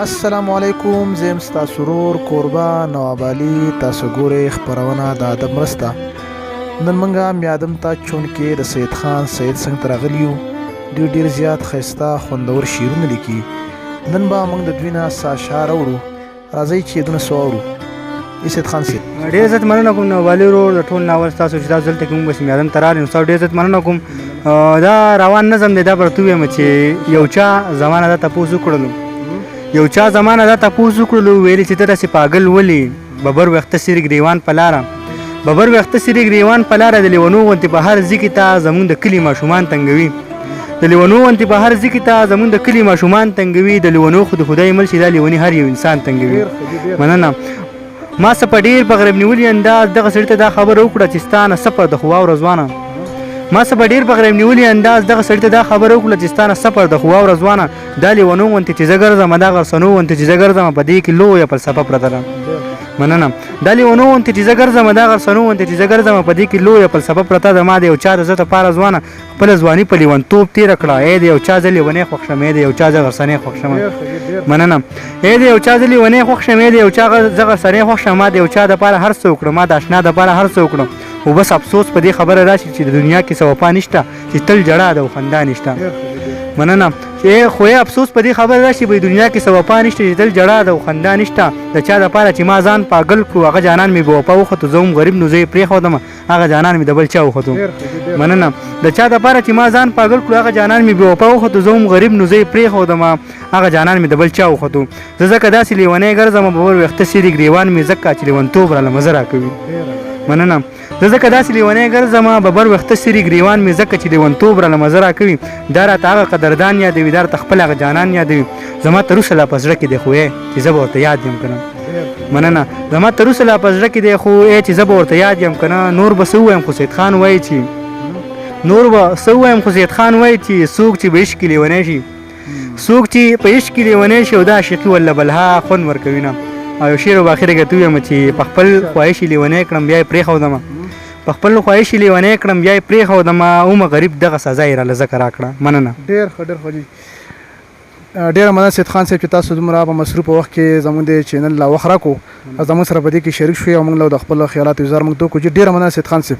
السلام علیکم، زم ستاسو سرور کوربه نواب علي. تاسو ګورئ خپرونه د ادب مرسته. نن موږ میادم ته چونکې د سید خان سید څنګ ته راغلي یو. دوی ډېر زیات ښایسته خوندور شعرونه لیکي. نن به موږ د دوی نه څه اشعار اورو. راځئ چې یې دونه څه واورو. سید خان صاحب ډېر عزت مننه کوم نواب علي ورور د ټول ناول ستاسو چې تاسو دلته کې موږ میادم ته راغلي نو ستاسو ډېر عزت مننه کوم. دا روان نظم دی، دا به درته ووایم چې یو چا زمانه دا تپوس وکړلو ویلې چې ته داسې پاګل ولې ببر ویښته سرې ګریوان په لاره ببر ویښته سرې ګریوان په لاره د لیونو غوندې په هر ځي کې ته زموږ د کلي ماشومان تنګوي د لیونو غوندې په هر ځي کې ته زموږ د کلي ماشومان تنګوي د لیونو خو د خدای مل شي دا لیوني هر یو انسان تنګوي. مننه. ما څه په ډېر په غریب نیولي انداز دغه سړي ته دا خبره وکړه چې ستا نه سفر د خو واوره ځوانه ما څه په ډېر په غریب نیولي انداز دغه سړي ته دا خبره وکړه چې ستا نه سفر د خو واوره ځوانه دا لیونو غوندې چې زه ګرځم دا غرسنو غوندې چې زه ګرځم په دې کې لویه فلسفه پرته ده. مننه. دا لیونو غوندې چې زه ګرځم دا غرسنو غوندې چې زه ګرځم په دې کې لویه فلسفه پرته ده. ما د یو چا د عزت لپاره ځوانه خپله ځواني په لیونتوب تېره کړه. ای د یو چا زه لیونی خوښ شم، ای د یو چا زه غرسنی خوښ شم. مننه. ای د یو چا زه لیونی خوښ شم، ای د یو چا زه غرسنی خوښ شم. ما د یو چا دپاره هر څه وکړه، ما د اشنا دپاره هر څه وکړه، خو بس افسوس په دې خبره راشي چې د دنیا کې څه وفا نشته، چې تل ژړا ده او خندا نشته. مننه. خو افسوس په دې خبره راشي په دنیا کې څه وفا نشته، چې تل ژړا ده او خندا نشته. د چا دپاره چې ما ځان پاګل کړو هغه جانان مې بې وفا وختو، زه هم غریب نو زه یې پرېښودم هغه جانان مې د بل چا وختو. مننه. د چا دپاره چې ما ځان پاګل کړو هغه جانان مې بې وفا وختو، زه هم غریب نو زه یې پرېښودم هغه جانان مې د بل چا وختو. زه ځکه داسې لیونی ګرځم ببر ویښته سرې ګریوان مې ځکه چې لیونتوب راله مزه راکوي. مننه. زه ځکه داسې لیونی ګرځم ببر ویښته سرې ګریوان مې ځکه چې لیونتوب راله مزه راکوي. دا راته هغه قدردان یادوي، دا راته خپل هغه جانان یادوي. زما تر اوسه لا په زړه کې دی خو چې زه به ورته یاد یم که نه. مننه. زما تر اوسه لا په زړه کې دی خو چې زه به ورته یاد یم که نه. نور به څه ووایم خو سید خان وایي چې څوک چې به عشق کې لیونی شي او دا عاشقي والله بلها خوند ورکوي نه. او یو شعر به اخره کې ته ووایم چې په خپل خواهش یې لیونی کړم بیا یې پرېښودم اومه غریب دغه سزا یې راله ځکه راکړه. مننه. ډېر ښه جي. ډېره مننه سید خان صاحب چې تاسو دومره په مصروفه وخت کې زموږ د چینل لا وخت راکړو، زموږ سره په دې کې شریک شوي او موږ له د خپلو خیالاتو اظهار موږ ته وکړو. ډېره مننه سید خان صاحب.